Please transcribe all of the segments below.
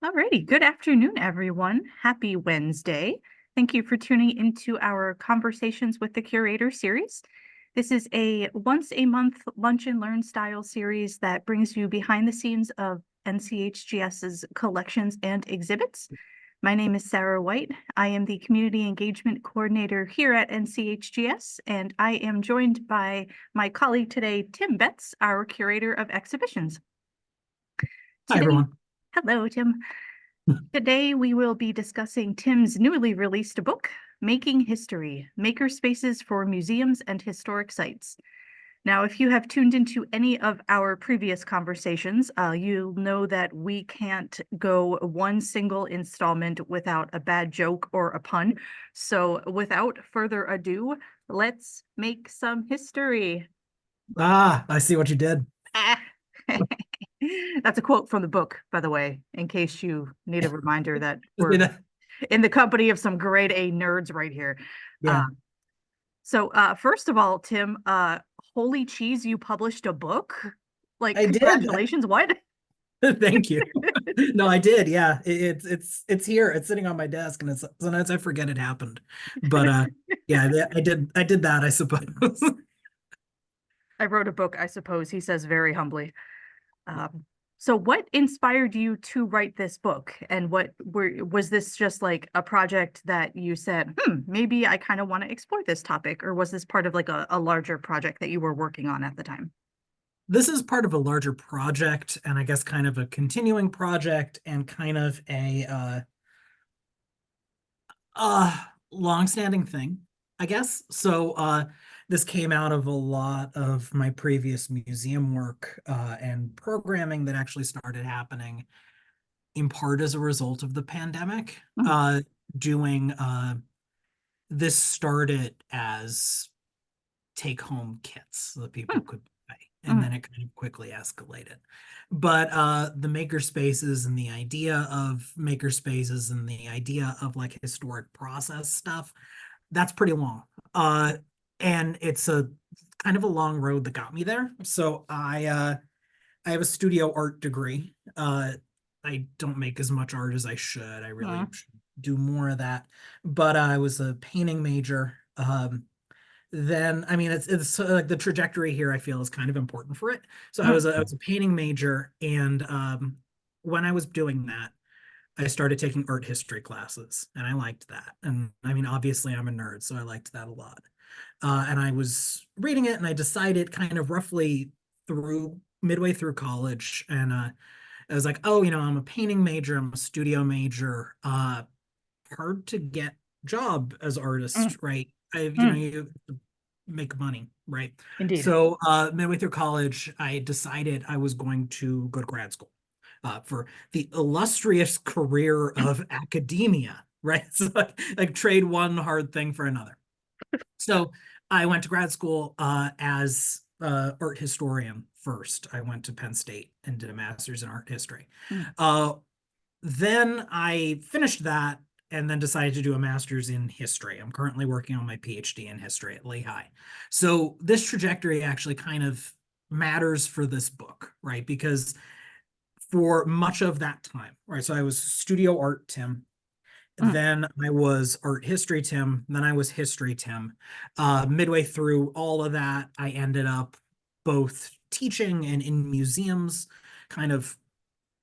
Alrighty, good afternoon, everyone. Happy Wednesday. Thank you for tuning into our Conversations with the Curator series. This is a once a month lunch and learn style series that brings you behind the scenes of NCHGS's collections and exhibits. My name is Sarah White. I am the Community Engagement Coordinator here at NCHGS, and I am joined by my colleague today, Tim Betz, our Curator of Exhibitions. Hi, Today, everyone. hello, Tim. Today, we will be discussing Tim's newly released book, Making History, Makerspaces for Museums and Historic Sites. Now, if you have tuned into any of our previous conversations, you'll know that we can't go one single installment without a bad joke or a pun. So without further ado, let's make some history. I see what you did. Ah. That's a quote from the book, by the way, in case you need a reminder that we're in the company of some grade A nerds right here. Yeah, So first of all, Tim, holy cheese, you published a book? Like, I did. congratulations, what? Thank you. No, I did. Yeah, it's here. It's sitting on my desk, and it's sometimes I forget it happened. But yeah, I did that, I suppose. I wrote a book, I suppose, he says very humbly. So what inspired you to write this book? And was this just like a project that you said, maybe I kind of want to explore this topic, or was this part of like a larger project that you were working on at the time? This is part of a larger project, and I guess kind of a continuing project, and kind of a long-standing thing, I guess. So this came out of a lot of my previous museum work and programming that actually started happening in part as a result of the pandemic. Mhm. Doing This started as take-home kits that people could buy, and then Mhm. it kind of quickly escalated. But the maker spaces and the idea of maker spaces and the idea of like historic process stuff, that's pretty long. And it's a kind of a long road that got me there. So I have a studio art degree. I don't make as much art as I should. I really Mhm. should do more of that. But I was a painting major. Then I mean it's like the trajectory here I feel is kind of important for it. So I Mhm. was a painting major, and when I was doing that, I started taking art history classes, and I liked that. And I mean, obviously I'm a nerd, so I liked that a lot. And I was reading it, and I decided kind of roughly through midway through college, and I was like, oh, I'm a painting major, I'm a studio major. Hard to get job as artist, Mhm. right? Mhm. You make money, right? Indeed. So midway through college, I decided I was going to go to grad school for the illustrious career of academia, right? So like trade one hard thing for another. So I went to grad school as art historian first. I went to Penn State and did a master's in art history. Mhm. Uh, then I finished that and then decided to do a master's in history. I'm currently working on my PhD in history at Lehigh. So this trajectory actually kind of matters for this book, right? Because for much of that time, right? So I was studio art Tim, Mhm. then I was art history Tim, then I was history Tim. Midway through all of that, I ended up both teaching and in museums, kind of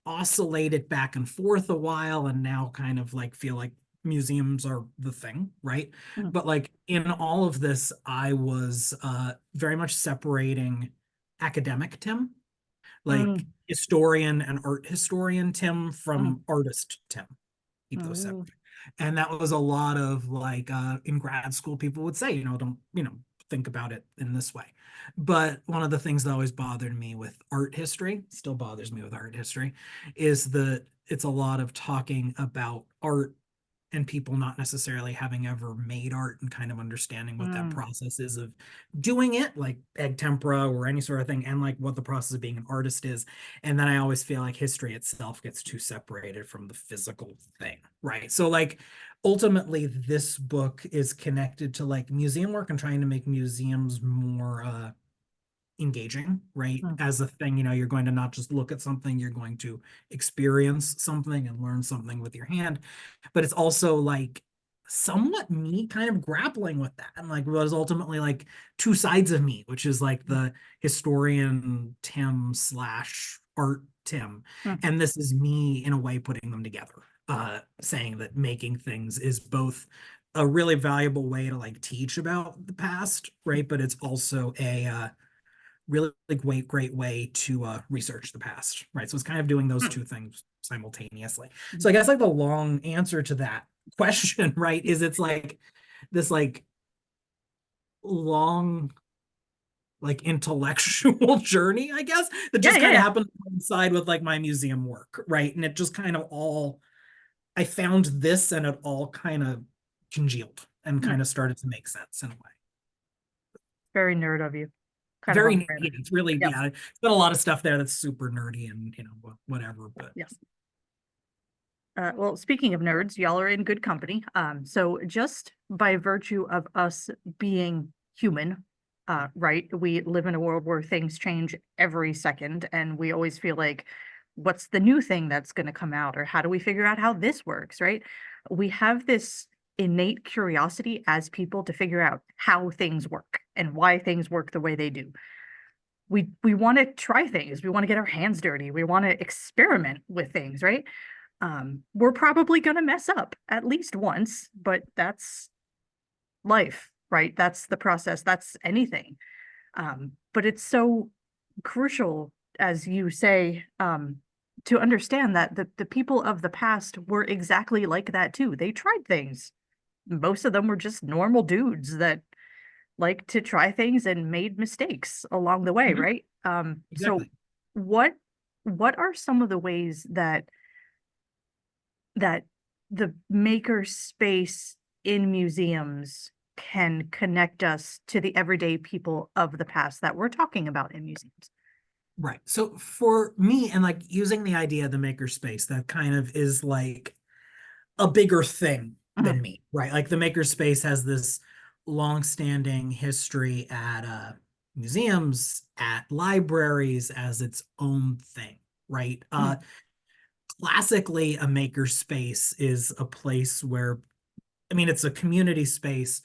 oscillated back and forth a while, and now kind of like feel like museums are the thing, right? Mhm. But like in all of this, I was very much separating academic Tim, like Mhm. historian and art historian Tim, from Mhm. artist Tim. Keep those Mhm. separate. And that was a lot of like in grad school, people would say, don't, think about it in this way. But one of the things that always bothered me with art history, still bothers me with art history, is that it's a lot of talking about art and people not necessarily having ever made art and kind of understanding what that Mhm. process is of doing it, like egg tempera or any sort of thing, and like what the process of being an artist is. And then I always feel like history itself gets too separated from the physical thing, right? So like ultimately this book is connected to like museum work and trying to make museums more engaging, right? Mm. As a thing, you know, you're going to not just look at something, you're going to experience something and learn something with your hand. But it's also like somewhat me kind of grappling with that, and like was ultimately like two sides of me, which is like the historian Tim slash art Tim, Mm. and this is me in a way putting them together, saying that making things is both a really valuable way to like teach about the past, right? But it's also a really great way to research the past, right? So it's kind of doing those Mm. two things simultaneously. So Mm. I guess like the long answer to that question, right, is it's like this like long like intellectual journey, I guess, that Yeah, just yeah, kind of yeah. happened to coincide with like my museum work, right? And it just kind of all I found this and it all kind of congealed and Mm. kind of started to make sense in a way. Very nerd of you. Kind of on Very, brand. yeah, it's really, Yep. yeah, it's got a lot of stuff there that's super nerdy and, you know, whatever, but Yes. Well, speaking of nerds, y'all are in good company. So just by virtue of us being human, right? We live in a world where things change every second, and we always feel like, what's the new thing that's going to come out, or how do we figure out how this works, right? We have this innate curiosity as people to figure out how things work and why things work the way they do. We want to try things. We want to get our hands dirty. We want to experiment with things, right? We're probably going to mess up at least once, but that's life, right? That's the process. That's anything. But it's so crucial, as you say, to understand that the people of the past were exactly like that too. They tried things. Most of them were just normal dudes that like to try things and made mistakes along the way, mhm, right? So exactly. what what are some of the ways that the maker space in museums can connect us to the everyday people of the past that we're talking about in museums? Right. So for me, and like using the idea of the makerspace, that kind of is like a bigger thing Mhm. than me, right? Like the makerspace has this long-standing history at museums, at libraries as its own thing, right? Mhm. Classically, a makerspace is a place where, I mean, it's a community space,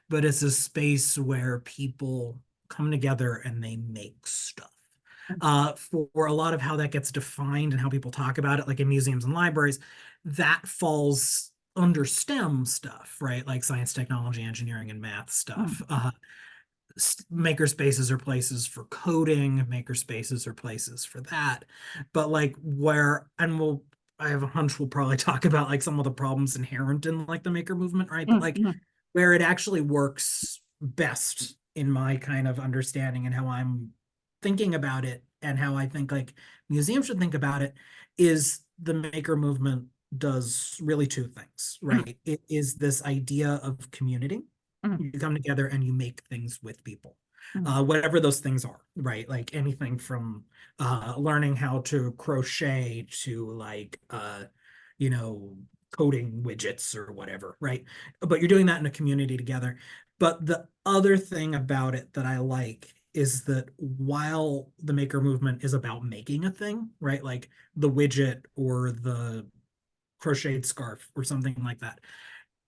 but it's a space where people come together and they make stuff. For a lot of how that gets defined and how people talk about it, like in museums and libraries, that falls under STEM stuff, right? Like science, technology, engineering, and math stuff. Mhm. Maker spaces are places for coding, maker spaces are places for that. But like where, and I have a hunch we'll probably talk about like some of the problems inherent in like the maker movement, right? But like Mhm. where it actually works best in my kind of understanding and how I'm thinking about it and how I think like museums should think about it is the maker movement does really two things, Mhm. right? It is this idea of community. Mhm. You come together and you make things with people, Mhm. whatever those things are, right? Like anything from learning how to crochet to like you know, coding widgets or whatever, right? But you're doing that in a community together. But the other thing about it that I like is that while the maker movement is about making a thing, right? Like the widget or the crocheted scarf or something like that,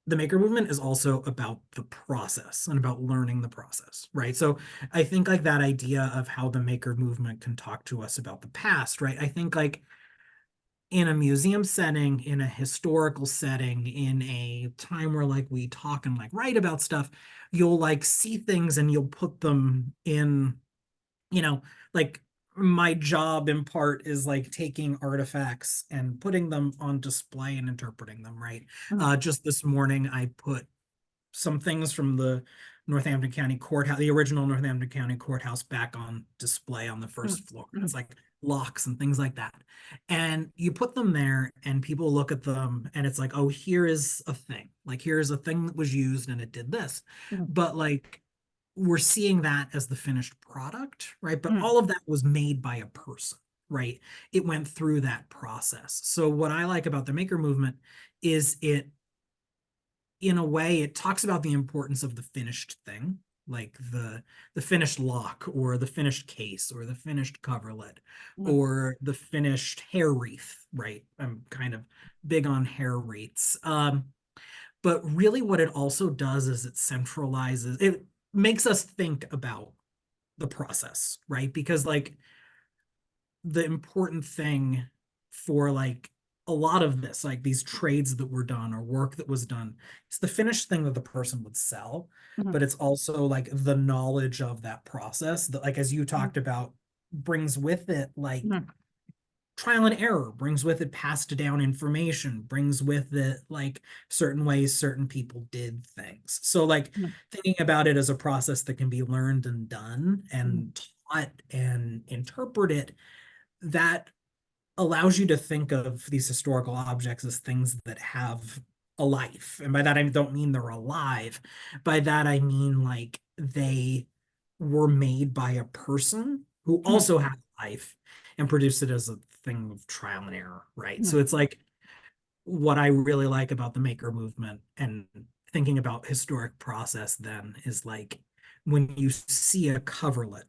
the maker movement is also about the process and about learning the process, right? So I think like that idea of how the maker movement can talk to us about the past, right? I think like in a museum setting, in a historical setting, in a time where like we talk and like write about stuff, you'll like see things and you'll put them in, you know, like my job in part is like taking artifacts and putting them on display and interpreting them, right? Mhm. Just this morning, I put some things from the Northampton County Courthouse, the original Northampton County Courthouse, back on display on the Mhm. first floor. It's Mhm. like locks and things like that. And you put them there and people look at them and it's like, oh, here is a thing. Like here's a thing that was used and it did this. Mhm. But like we're seeing that as the finished product, right? But Mhm. all of that was made by a person, right? It went through that process. So what I like about the maker movement is it, in a way, it talks about the importance of the finished thing, like the finished lock or the finished case or the finished coverlet Mhm. or the finished hair wreath, right? I'm kind of big on hair wreaths. But really what it also does is it centralizes, it makes us think about the process, right? Because like the important thing for like a lot of this, like these trades that were done or work that was done, it's the finished thing that the person would sell, Mhm. but it's also like the knowledge of that process that, like, as you Mhm. talked about, brings with it like Mhm. trial and error, brings with it passed down information, brings with it like certain ways certain people did things. So like Mhm. thinking about it as a process that can be learned and done Mhm. and taught and interpreted, that allows you to think of these historical objects as things that have a life. And by that, I don't mean they're alive. By that, I mean like they were made by a person who Mhm. also had life and produced it as a thing of trial and error, right? Mhm. So it's like what I really like about the maker movement and thinking about historic process then is like when you see a coverlet,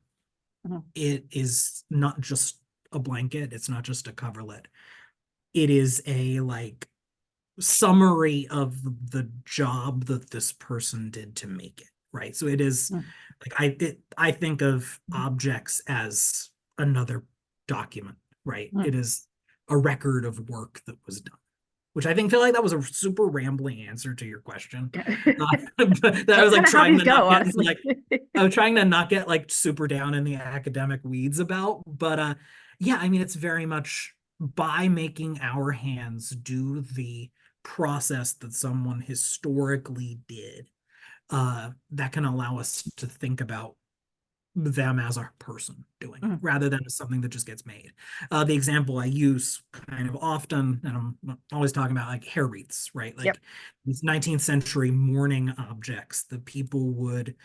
Mhm. it is not just a blanket, it's not just a coverlet, it is a like summary of the job that this person did to make it, right? So it is Mhm. like I think of objects as another document, right? Mhm. It is a record of work that was done, which I think feel like that was a super rambling answer to your question. That I That's was like kind of how trying these to go, not get into honestly. like I was trying to not get like super down in the academic weeds about, but yeah, I mean it's very much by making our hands do the process that someone historically did, that can allow us to think about them as a person doing it Mhm. rather than as something that just gets made. The example I use kind of often, and I'm always talking about like hair wreaths, right? Yep. Like these 19th century mourning objects that people would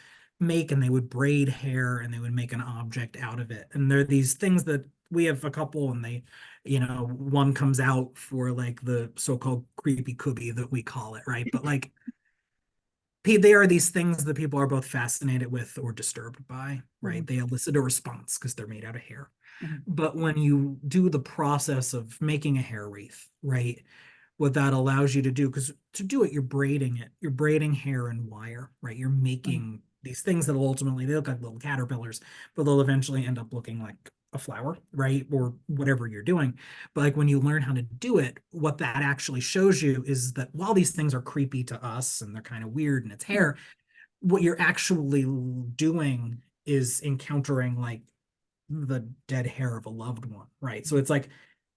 make, and they would braid hair and they would make an object out of it. And they're these things that we have a couple, and they, one comes out for like the so-called creepy cookie that we call it, right? But like they are these things that people are both fascinated with or disturbed by, right? Mhm. They elicit a response because they're made out of hair. Mhm. But when you do the process of making a hair wreath, right? What that allows you to do, because to do it, you're braiding hair and wire, right? You're Mhm. making these things that will ultimately, they look like little caterpillars, but they'll eventually end up looking like a flower, right? Or whatever you're doing. But like when you learn how to do it, what that actually shows you is that while these things are creepy to us and they're kind of weird and it's Mhm. hair, what you're actually doing is encountering like the dead hair of a loved one, right? So it's like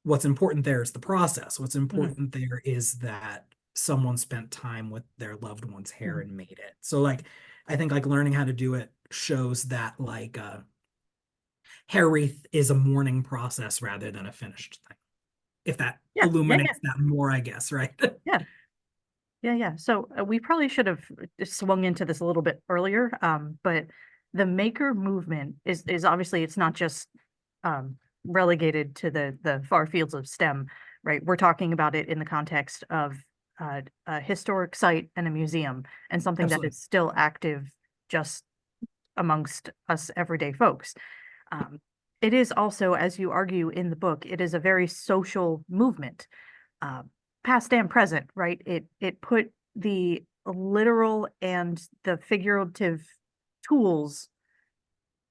what's important there is the process. What's Mhm. important there is that someone spent time with their loved one's hair Mhm. and made it. So like I think like learning how to do it shows that like hair wreath is a mourning process rather than a finished thing. If that Yeah. Yeah. Yeah. illuminates that more, I guess, right? Yeah. Yeah. Yeah. So we probably should have swung into this a little bit earlier. But the maker movement is obviously it's not just um, relegated to the far fields of STEM, right? We're talking about it in the context of a historic site and a museum and something that Absolutely. is still active just amongst us everyday folks. Um, it is also, as you argue in the book, it is a very social movement, uh, past and present, right? It put the literal and the figurative tools,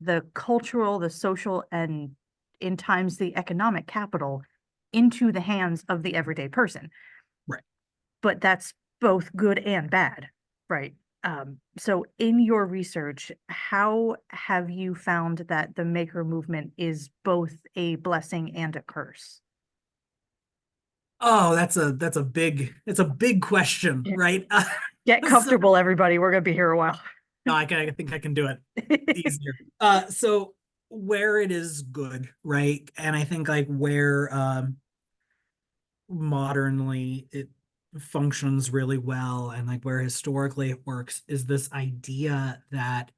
the cultural, the social, and in times the economic capital into the hands of the everyday person. Right. But that's both good and bad, right? So in your research, how have you found that the maker movement is both a blessing and a curse? Oh, it's a big question, Yeah. right? Get So comfortable, everybody. We're gonna be here a while. no, I think I can do it easier. So where it is good, right? And I think like where modernly it functions really well and like where historically it works is this idea that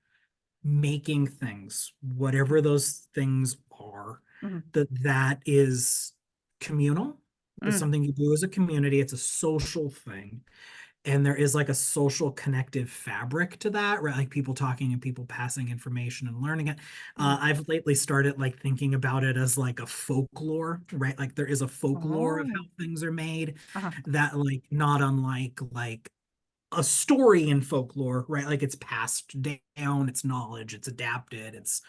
making things, whatever those things are, Mhm. that is communal. It's Mm. something you do as a community. It's a social thing. and there is like a social connective fabric to that, right? Like people talking and people passing information and learning it. I've lately started like thinking about it as like a folklore, right? Like there is a folklore of how Oh. things are made Uh-huh. that like not unlike like a story in folklore, right? Like it's passed down, it's knowledge, it's adapted, it's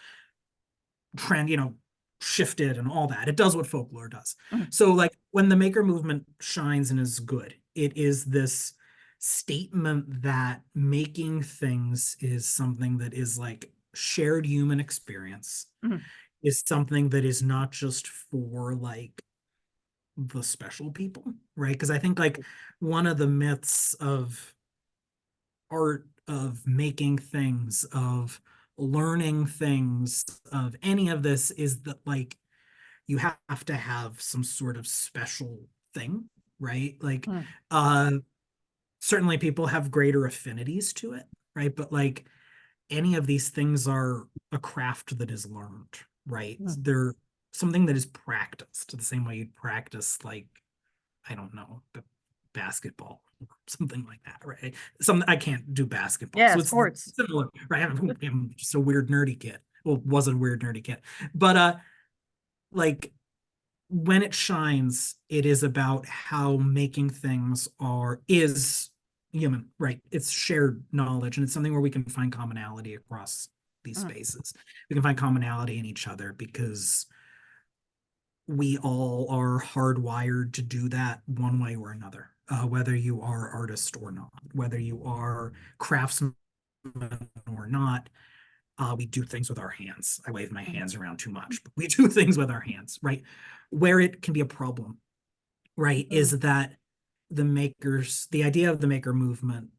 trend, shifted and all that. It does what folklore does. Mhm. So like when the maker movement shines and is good, it is this statement that making things is something that is like shared human experience, Mhm. is something that is not just for like the special people, right? Because I think like one of the myths of art, of making things, of learning things, of any of this is that like you have to have some sort of special thing, right? Like Mhm. uh certainly people have greater affinities to it, right? But like any of these things are a craft that is learned, right? Mhm. They're something that is practiced the same way you'd practice like, I don't know, basketball, something like that, right? Some I can't do basketball, Yeah, so it's sports. similar, right? I'm just a weird nerdy kid. Well, wasn't a weird nerdy kid, but like when it shines, it is about how making things is human, right? It's shared knowledge, and it's something where we can find commonality across these Mhm. spaces. We can find commonality in each other because we all are hardwired to do that one way or another, whether you are artist or not, whether you are craftsman or not. We do things with our hands. I wave my Mhm. hands around too much, but we do things with our hands, right? Where it can be a problem, right, is Mhm. that the idea of the maker movement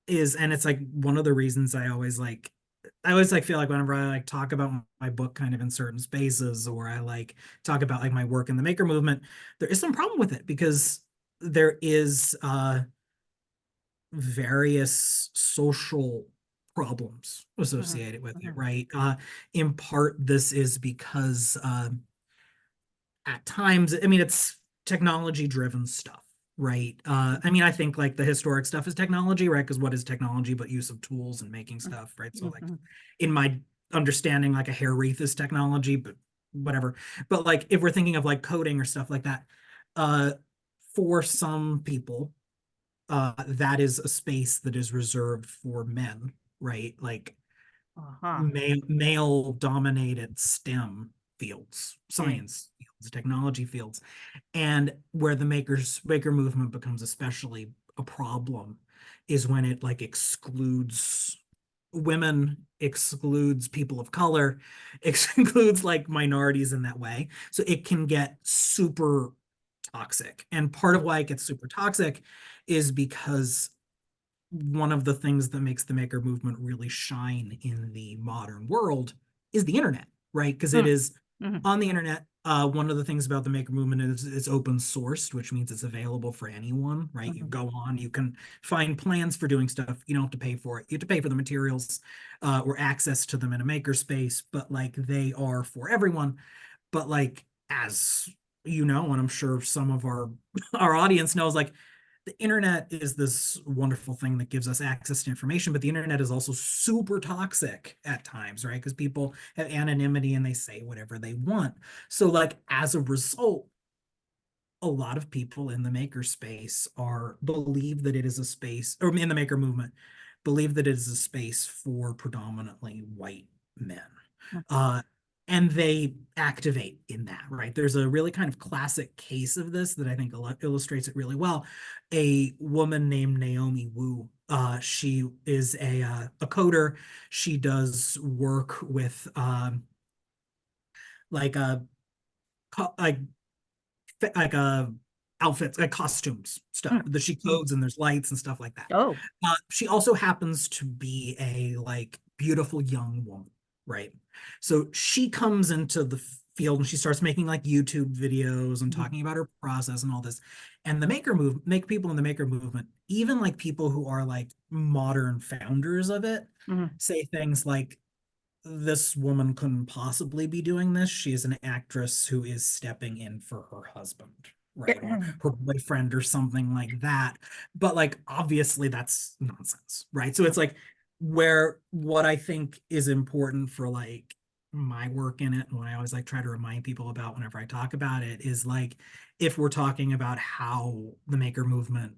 is, and it's like one of the reasons I always like feel like whenever I like talk about my book kind of in certain spaces, or I like talk about like my work in the maker movement, there is some problem with it because there is various social problems Mhm. associated with it, Mhm. right? In part, this is because at times, I mean, it's technology driven stuff, right? I mean, I think like the historic stuff is technology, right? Because what is technology but use of tools and making stuff, right? So, Mhm. like, Mhm. in my understanding, like a hair wreath is technology, but whatever. But like, if we're thinking of like coding or stuff like that, uh, for some people, that is a space that is reserved for men, right? Like Uh-huh. male dominated STEM fields, Mm. science fields, technology fields, and where the maker movement becomes especially a problem is when it like excludes women, excludes people of color, excludes like minorities in that way. So it can get super toxic. And part Mhm. of why it gets super toxic is because one of the things that makes the maker movement really shine in the modern world is the internet, right? Because it Mhm. is Mhm. on the internet. One of the things about the maker movement is it's open sourced, which means it's available for anyone, right? You Mhm. go on, you can find plans for doing stuff. You don't have to pay for it. You have to pay for the materials or access to them in a makerspace, but like they are for everyone. But like as you know, and I'm sure some of our audience knows, like the internet is this wonderful thing that gives us access to information, but the internet is also super toxic at times, right? Because people have anonymity and they say whatever they want. So, like, as a result, a lot of people in the maker space are believe that it is a space, or in the maker movement, believe that it is a space for predominantly white men. Uh, and they activate in that, right? There's a really kind of classic case of this that I think illustrates it really well. A woman named Naomi Wu. She is a coder. She does work with like a like like outfits, like costumes stuff Mhm. that she Mhm. codes, and there's lights and stuff like that. Oh. She also happens to be a like beautiful young woman, right? So she comes into the field and she starts making like YouTube videos and Mhm. talking about her process and all this. And the make people in the maker movement, even like people who are like modern founders of it, Mhm. say things like, this woman couldn't possibly be doing this. She is an actress who is stepping in for her husband, right? Or her boyfriend or something like that. But like, obviously that's nonsense, right? So it's like where what I think is important for like my work in it, and what I always like try to remind people about whenever I talk about it is like, if we're talking about how the maker movement,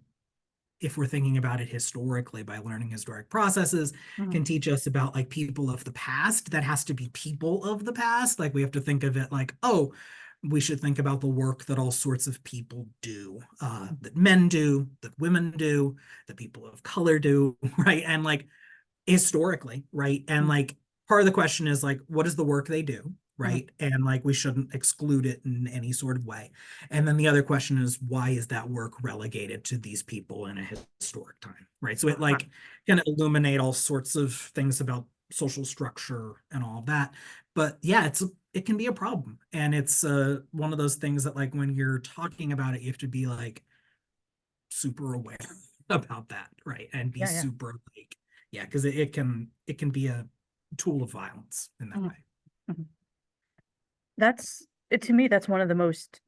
if we're thinking about it historically by learning historic processes, Mhm. can teach us about like people of the past. That has to be people of the past. Like we have to think of it like, oh, we should think about the work that all sorts of people do, that men do, that women do, that people of color do, right? And like historically, right? And Mhm. like part of the question is like, what is the work they do? Mhm. Right. And like we shouldn't exclude it in any sort of way. And then the other question is, why is that work relegated to these people in a historic time? Right. So it like can illuminate all sorts of things about social structure and all of that. But yeah, it can be a problem. And it's one of those things that like when you're talking about it, you have to be like super aware about that, right? And be Yeah, yeah. super like, yeah, because it can be a tool of violence in that Mhm. way. Mhm. That's to me, that's one of the most,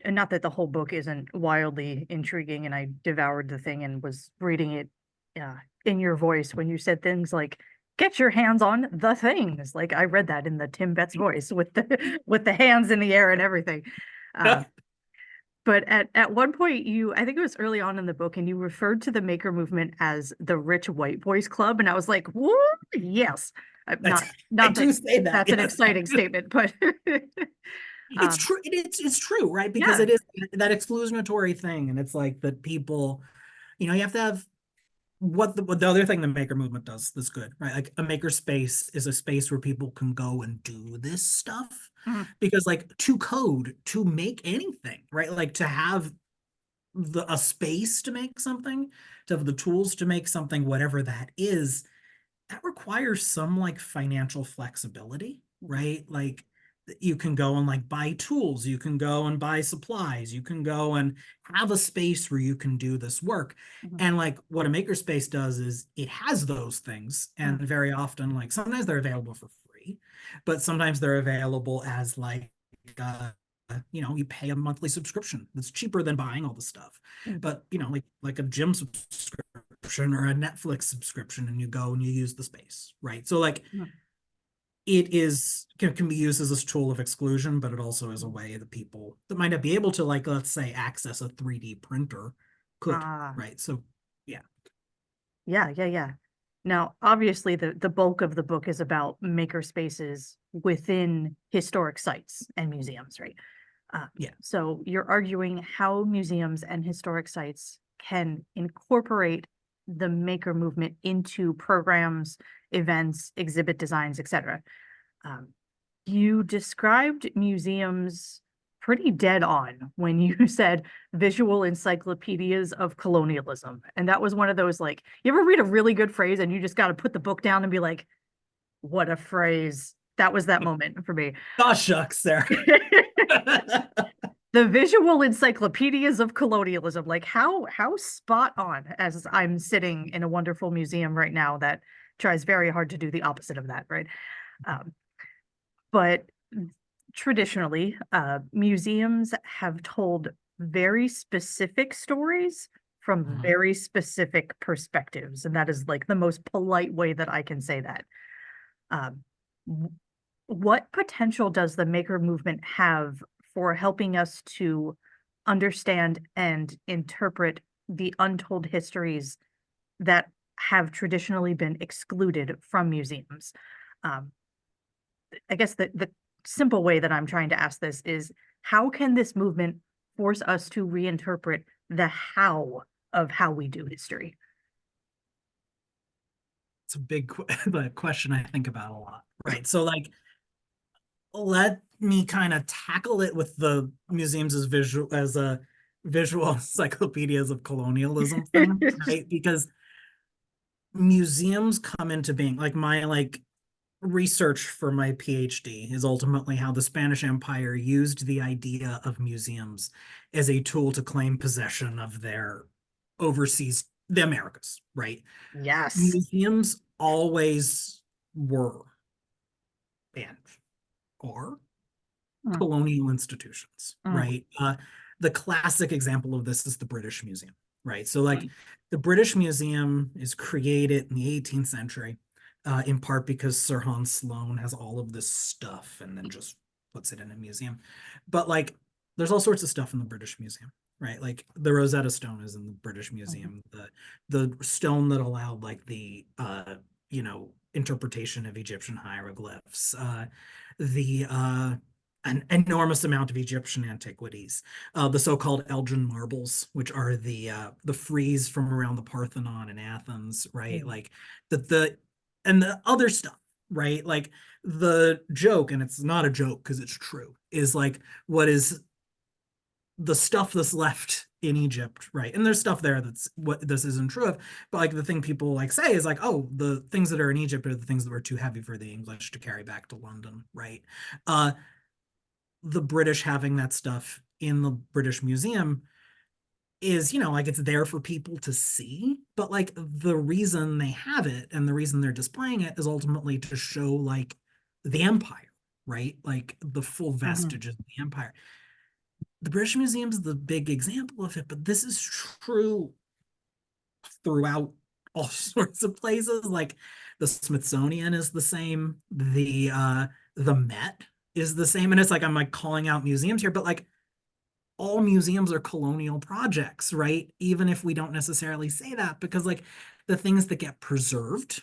not that the whole book isn't wildly intriguing, and I devoured the thing and was reading it in your voice when you said things like, get your hands on the things. Like I read that in the Tim Betz voice with the with the hands in the air and everything. Um, but at one point you, I think it was early on in the book, and you referred to the maker movement as the rich white boys club, and I was like, "Whoa, yes." That's, I Not that do say that, that's an yes. exciting statement, but It's um, true. It's true, right? Because yeah. it is that exclusionatory thing, and it's like that people, you have to have what the other thing the maker movement does that's good, right? Like a maker space is a space where people can go and do this stuff. Mhm. Because like to code, to make anything, right? Like to have a space to make something, to have the tools to make something, whatever that is, that requires some like financial flexibility, right? Like you can go and like buy tools, you can go and buy supplies, you can go and have a space where you can do this work. Mhm. And like what a makerspace does is it has those things. And Mhm. very often, like sometimes they're available for free, but sometimes they're available as like uh, you pay a monthly subscription that's cheaper than buying all the stuff. Mhm. But like a gym subscription or a Netflix subscription, and you go and you use the space, right? So like Mhm. it is can be used as a tool of exclusion, but it also is a Mhm. way that people that might not be able to, like, let's say, access a 3D printer could, Ah, right? So yeah. yeah, yeah, yeah. Now, obviously, the bulk of the book is about maker spaces within historic sites and museums, right? Yeah. So you're arguing how museums and historic sites can incorporate the maker movement into programs, events, exhibit designs, etc. Um, you described museums pretty dead on when you said visual encyclopedias of colonialism. And that was one of those, like, you ever read a really good phrase and you just got to put the book down and be like, what a phrase. That was that moment for me. Gosh, shucks there. The visual encyclopedias of colonialism, like how spot on, as I'm sitting in a wonderful museum right now that tries very hard to do the opposite of that, right? Um, but traditionally, museums have told very specific stories from Mhm. very specific perspectives, and that is like the most polite way that I can say that. Um, w- what potential does the maker movement have for helping us to understand and interpret the untold histories that have traditionally been excluded from museums? Um, I guess the simple way that I'm trying to ask this is, how can this movement force us to reinterpret the how of how we do history? It's a big the question I think about a lot, right? So like let me kind of tackle it with the museums as a visual encyclopedias of colonialism thing, right? Because museums come into being, like my like research for my PhD is ultimately how the Spanish Empire used the idea of museums as a tool to claim possession of their overseas, the Americas, right? Yes. Museums always were and are Mm, colonial institutions, mm, right? the classic example of this is the British Museum, right? So like the British Museum is created in the 18th century, in part because Sir Hans Sloane has all of this stuff and then just puts it in a museum. But like there's all sorts of stuff in the British Museum, right? Like the Rosetta Stone is in the British Museum. The stone that allowed like the interpretation of Egyptian hieroglyphs, the an enormous amount of Egyptian antiquities, the so-called Elgin marbles, which are the frieze from around the Parthenon in Athens, right? Like the and the other stuff, right? Like the joke, and it's not a joke because it's true, is like what is the stuff that's left in Egypt, right? And there's stuff there that's what this isn't true of, but like the thing people like say is like, oh, the things that are in Egypt are the things that were too heavy for the English to carry back to London, right? The British having that stuff in the British Museum is, like it's there for people to see, but like the reason they have it and the reason they're displaying it is ultimately to show like the empire, right? Like the full vestiges of the empire. The British Museum is the big example of it, but this is true throughout all sorts of places. Like the Smithsonian is the same, the Met is the same, and it's like I'm like calling out museums here, but like all museums are colonial projects, right? Even if we don't necessarily say that, because like the things that get preserved,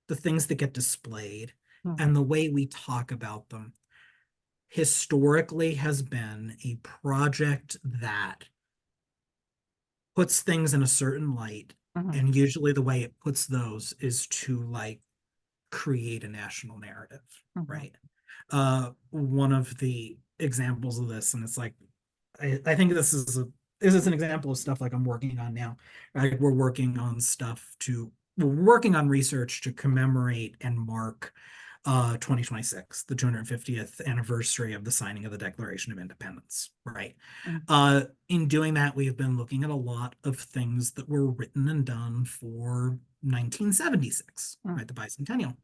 the things that get displayed, and the way we talk about them historically has been a project that puts things in a certain light. And usually the way it puts those is to like create a national narrative, right? One of the examples of this, and it's like, I think this is an example of stuff like I'm working on now, right? We're working on research to commemorate and mark 2026, the 250th anniversary of the signing of the Declaration of Independence, right? In doing that, we've been looking at a lot of things that were written and done for 1976, right? The bicentennial.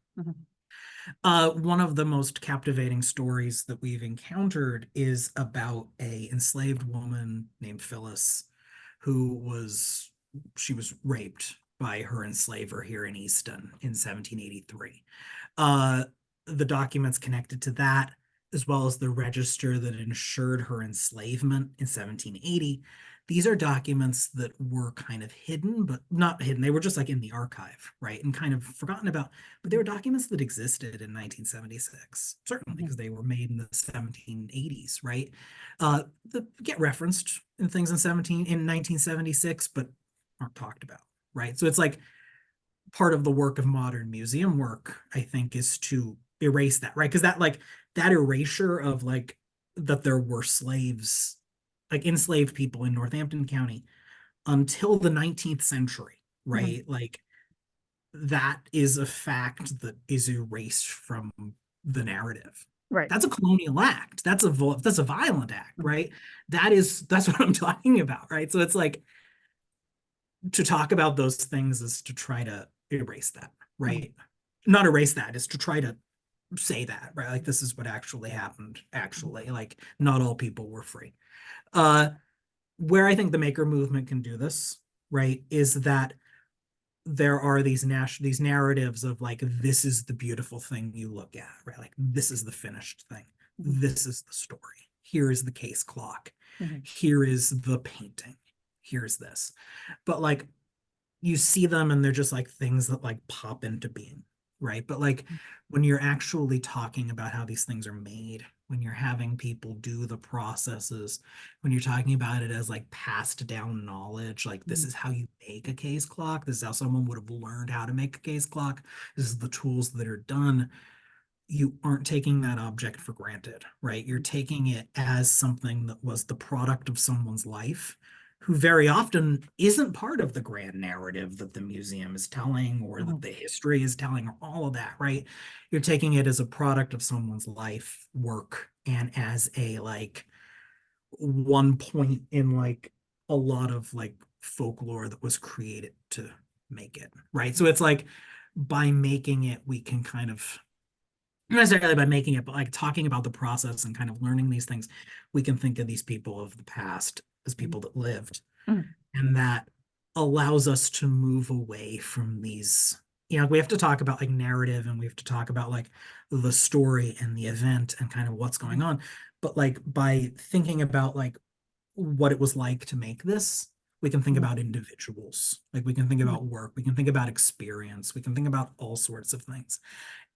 One of the most captivating stories that we've encountered is about a enslaved woman named Phyllis, she was raped by her enslaver here in Easton in 1783. The documents connected to that, as well as the register that ensured her enslavement in 1780, these are documents that were kind of hidden, but not hidden. They were just like in the archive, right? And kind of forgotten about, but they were documents that existed in 1976, certainly because they were made in the 1780s, right? That get referenced in things in 1976, but aren't talked about, right? So it's like part of the work of modern museum work, I think, is to erase that, right? Because that erasure of like that there were slaves, like enslaved people in Northampton County until the 19th century, right? Like that is a fact that is erased from the narrative. Right. That's a colonial act. That's a violent act, right? That's what I'm talking about, right? So it's like to talk about those things is to try to erase that, right? Not erase that, is to try to say that, right? Like this is what actually happened, actually. Like not all people were free. Where I think the maker movement can do this, right, is that there are these narratives of like, this is the beautiful thing you look at, right? Like this is the finished thing. This is the story. Here is the case clock. Here is the painting. Here's this. But like you see them and they're just like things that like pop into being, right? But like when you're actually talking about how these things are made, when you're having people do the processes, when you're talking about it as like passed down knowledge, like this is how you make a case clock, this is how someone would have learned how to make a case clock, this is the tools that are done, you aren't taking that object for granted, right? You're taking it as something that was the product of someone's life, who very often isn't part of the grand narrative that the museum is telling or that the history is telling or all of that, right? You're taking it as a product of someone's life work and as a like one point in like a lot of like folklore that was created to make it, right? So it's like by making it, we can kind of not necessarily by making it, but like talking about the process and kind of learning these things, we can think of these people of the past as people that lived. Mm, And that allows us to move away from these, we have to talk about like narrative, and we have to talk about like the story and the event and kind of what's going mm, on. But like by thinking about like what it was like to make this, we can think mm, about individuals, like we can think mm, about work, we can think about experience, we can think about all sorts of things.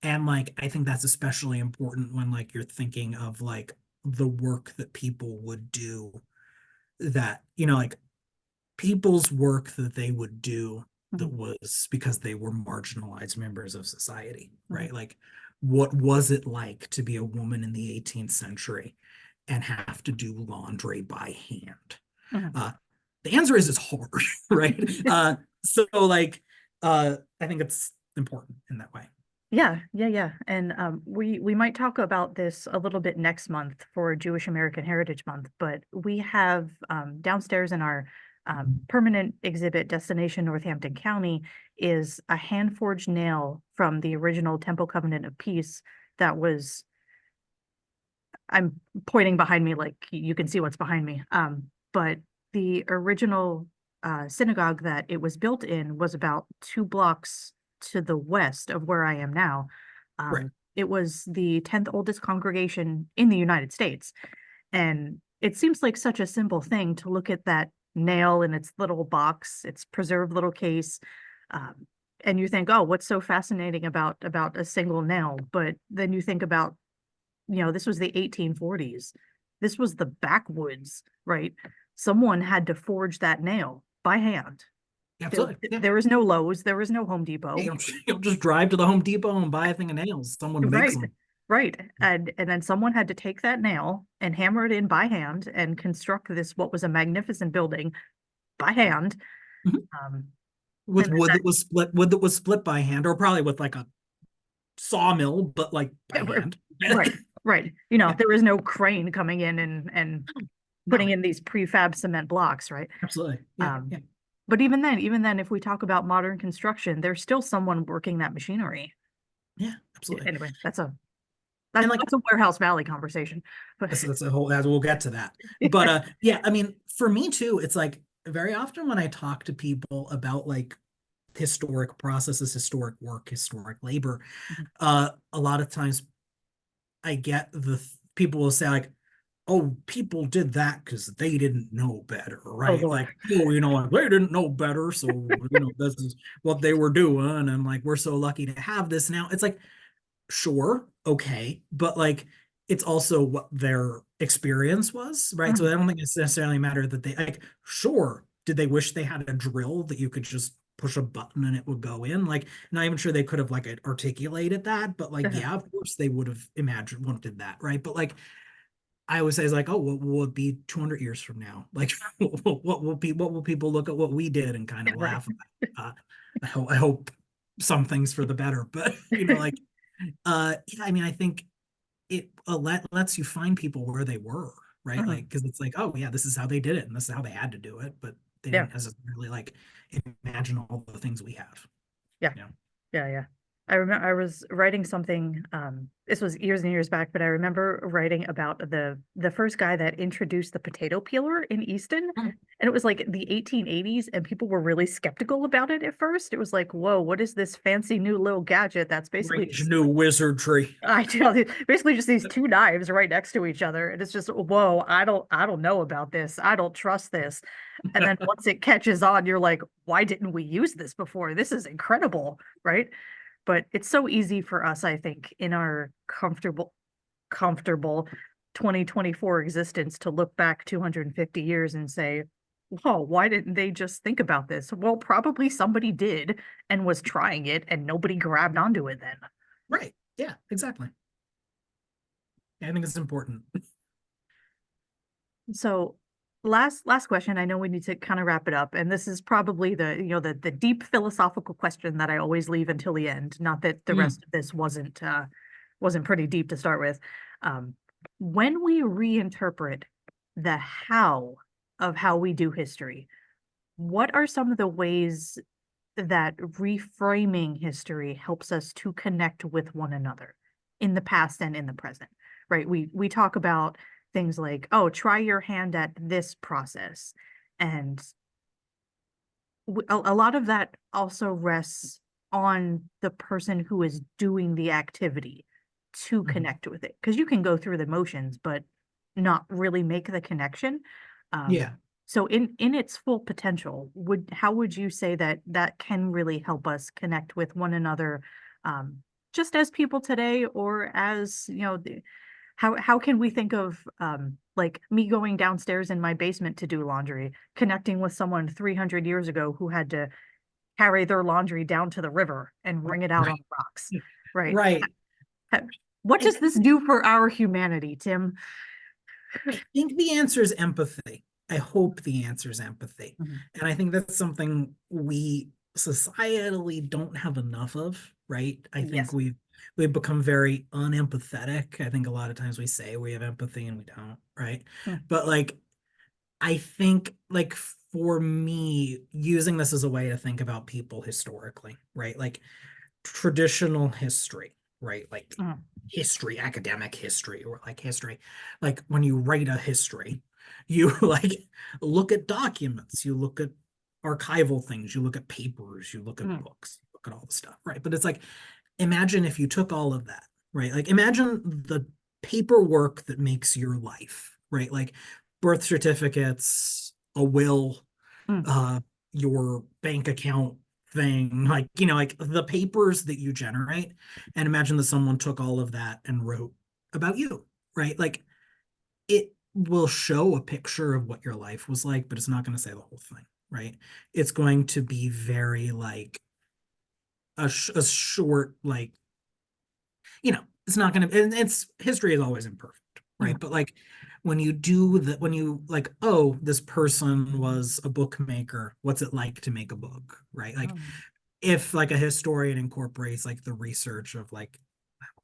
And like I think that's especially important when like you're thinking of like the work that people would do, that like people's work that they would do that mm, was because they were marginalized members of society, mm, right? Like, what was it like to be a woman in the 18th century and have to do laundry by hand? mm. Uh, the answer is it's hard, right? So like, I think it's important in that way. Yeah, yeah, yeah. And we might talk about this a little bit next month for Jewish American Heritage Month, but we have downstairs in our permanent exhibit, Destination Northampton County, is a hand forged nail from the original Temple Covenant of Peace that was, I'm pointing behind me like you can see what's behind me. But the original synagogue that it was built in was about 2 blocks to the west of where I am now. Right. It was the 10th oldest congregation in the United States. And it seems like such a simple thing to look at that nail in its little box, its preserved little case. Um, and you think, oh, what's so fascinating about a single nail? But then you think about, this was the 1840s. This was the backwoods, right? Someone had to forge that nail by hand. There, Absolutely. Yeah. there was no Lowe's, there was no Home Yeah, Depot. you'll just drive to the Home Depot and buy a thing of nails. Someone makes Right, them. right. And then someone had to take that nail and hammer it in by hand and construct this what was a magnificent building by hand. Mhm. Um, With and wood that was split by hand, or probably with like a sawmill, but like by hand. right, right. Yeah. There was no crane coming in and putting No, in these prefab cement blocks, right? absolutely. Yeah, Um, yeah, but even then, if we talk about modern construction, there's still someone working that machinery. yeah, absolutely. Anyway, that's a And that's like that's a warehouse valley conversation. But that's a whole, as we'll get to that. But yeah, I mean, for me too, it's like very often when I talk to people about like historic processes, historic work, historic labor, a lot of times I get people will say like, oh, people did that because they didn't know better, oh right? Lord, Like, oh, like they didn't know better, so this is what they were doing, and like we're so lucky to have this now. It's like, sure, okay, but like it's also what their experience was, right? So I don't think it's necessarily a matter that they like, sure, did they wish they had a drill that you could just push a button and it would go in? Like, not even sure they could have like articulated that, but like, yeah, of course they would have imagined wanted that, right? But like I always say is like, oh, what will it be 200 years from now? Like, what will people look at what we did and kind of right. laugh about? I hope some things for the better, but like, yeah, I mean, I think it lets you find people where they were, right? Like, because it's like, oh yeah, this is how they did it, and this is how they had to do it, but they Yeah. didn't necessarily like imagine all the things we have. Yeah. Yeah. Yeah, yeah. I remember I was writing something, this was years and years back, but I remember writing about the first guy that introduced the potato peeler in Easton. Mm. And it was like the 1880s, and people were really skeptical about it at first. It was like, whoa, what is this fancy new little gadget that's basically Strange new wizardry. I tell you, basically just these two knives right next to each other. And it's just, whoa, I don't know about this. I don't trust this. And then once it catches on, you're like, why didn't we use this before? This is incredible, right? But it's so easy for us, I think, in our comfortable 2024 existence to look back 250 years and say, whoa, why didn't they just think about this? Well, probably somebody did and was trying it and nobody grabbed onto it then. Right. Yeah, exactly. Yeah, I think it's important. So last question. I know we need to kind of wrap it up. And this is probably the deep philosophical question that I always leave until the end. Not that the Mm. rest of this wasn't pretty deep to start with. Um, when we reinterpret the how of how we do history, what are some of the ways that reframing history helps us to connect with one another? in the past and in the present, right? We talk about things like, oh, try your hand at this process. And a lot of that also rests on the person who is doing the activity to connect with it. Because you can go through the motions, but not really make the connection. Yeah. So in its full potential, how would you say that that can really help us connect with one another, just as people today, or as, how can we think of like me going downstairs in my basement to do laundry, connecting with someone 300 years ago who had to carry their laundry down to the river and wring it out on Right. the rocks, right? Right. What I does this do for our humanity, Tim? I think the answer is empathy. I hope the answer is empathy. Mhm. And I think that's something we societally don't have enough of, right? I think Yes. we've become very unempathetic. I think a lot of times we say we have empathy and we don't, right? Mm. But like I think like for me, using this as a way to think about people historically, right? Like traditional history, right? Like Mm. history, academic history, or like history. Like when you write a history, you like look at documents, you look at archival things, you look at papers, you look at Mm. books, you look at all the stuff, right? But it's like, imagine if you took all of that, right? Like imagine the paperwork that makes your life, right? Like birth certificates, a will, Mm. uh, your bank account thing, like, like the papers that you generate. And imagine that someone took all of that and wrote about you, right? Like it will show a picture of what your life was like, but it's not going to say the whole thing, right? It's going to be very like a short, like, it's not going to, and it's history is always imperfect, right? Mm. But like when you do that, when you like, oh, this person was a bookmaker, what's it like to make a book, right? Like Um, if like a historian incorporates like the research of like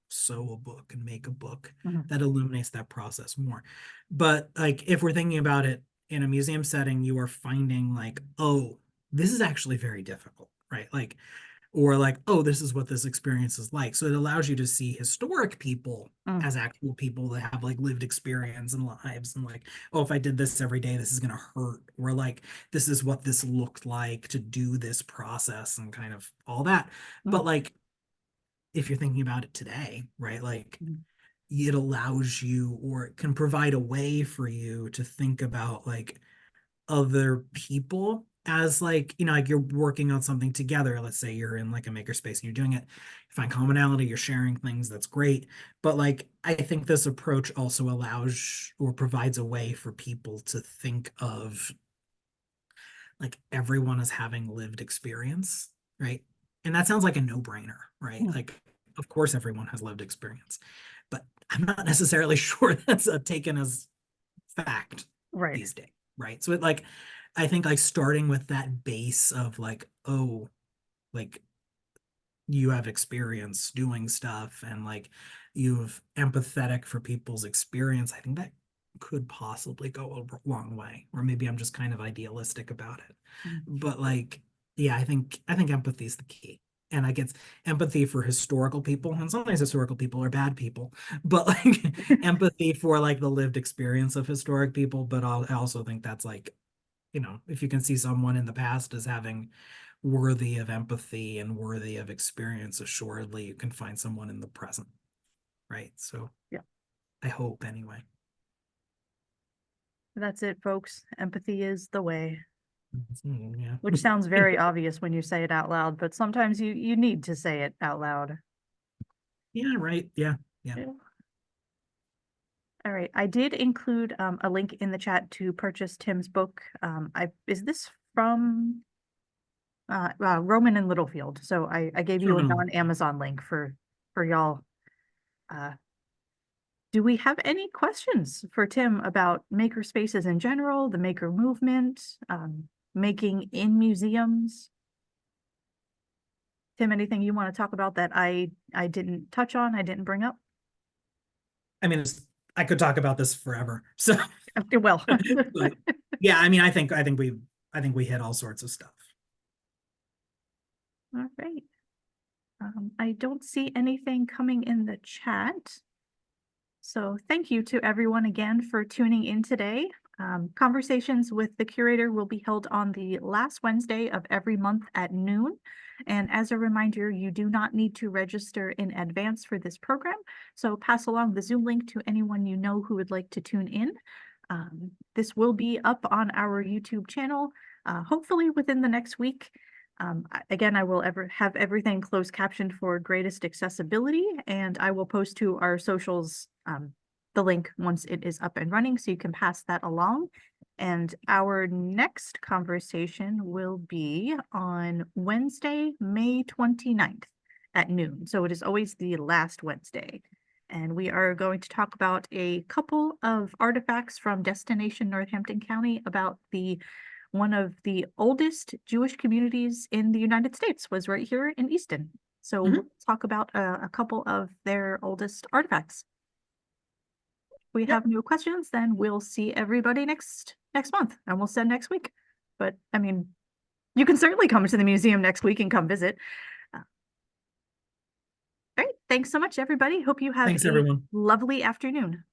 sew a book and make a book, mhm. that illuminates that process more. But like if we're thinking about it in a museum setting, you are finding like, oh, this is actually very difficult, right? Like, or like, oh, this is what this experience is like. So it allows you to see historic people Mm. as actual people that have like lived experience and lives, and like, oh, if I did this every day, this is gonna hurt, or like this is what this looked like to do this process and kind of all that. But Mm. like if you're thinking about it today, right, like Mm. it allows you, or it can provide a way for you to think about like other people as like, like you're working on something together. Let's say you're in like a makerspace and you're doing it, you find commonality, you're sharing things, that's great. But like I think this approach also allows or provides a way for people to think of like everyone as having lived experience, right? And that sounds like a no-brainer, right? Mm. Like of course everyone has lived experience, but I'm not necessarily sure that's taken as fact Right. these days, right? So it like I think like starting with that base of like, oh, like you have experience doing stuff and like you've empathetic for people's experience, I think that could possibly go a long way. Or maybe I'm just kind of idealistic about it. Mm. But like, yeah, I think empathy is the key. And I get empathy for historical people, and sometimes historical people are bad people, but like empathy for like the lived experience of historic people. But I also think that's like, if you can see someone in the past as having worthy of empathy and worthy of experience, assuredly you can find someone in the present, right? So Yeah. I hope anyway. That's it, folks. Empathy is the way, Yeah. which sounds very obvious when you say it out loud, but sometimes you need to say it out loud. Yeah, right. Yeah. Yeah. Yeah. All right. I did include a link in the chat to purchase Tim's book. Is this from Roman and Littlefield? So I gave you a Terminal. non-Amazon link for y'all. Uh, do we have any questions for Tim about maker spaces in general, the maker movement, making in museums? Tim, anything you want to talk about that I didn't touch on, I didn't bring up? I mean, I could talk about this forever. So, Well, but yeah, I mean, I think we hit all sorts of stuff. all right. I don't see anything coming in the chat. So thank you to everyone again for tuning in today. Conversations with the curator will be held on the last Wednesday of every month at noon. And as a reminder, you do not need to register in advance for this program. So pass along the Zoom link to anyone you know who would like to tune in. This will be up on our YouTube channel, hopefully within the next week. Again, I will have everything closed captioned for greatest accessibility, and I will post to our socials the link once it is up and running, so you can pass that along. And our next conversation will be on Wednesday, May 29th at noon. So it is always the last Wednesday. And we are going to talk about a couple of artifacts from Destination Northampton County about one of the oldest Jewish communities in the United States was right here in Easton. So we'll talk about a couple of their oldest artifacts. If we have no questions, then we'll see everybody next month, and we'll send next week. But I mean, you can certainly come to the museum next week and come visit. All right, thanks so much, everybody. Hope you have Thanks, a everyone. lovely afternoon.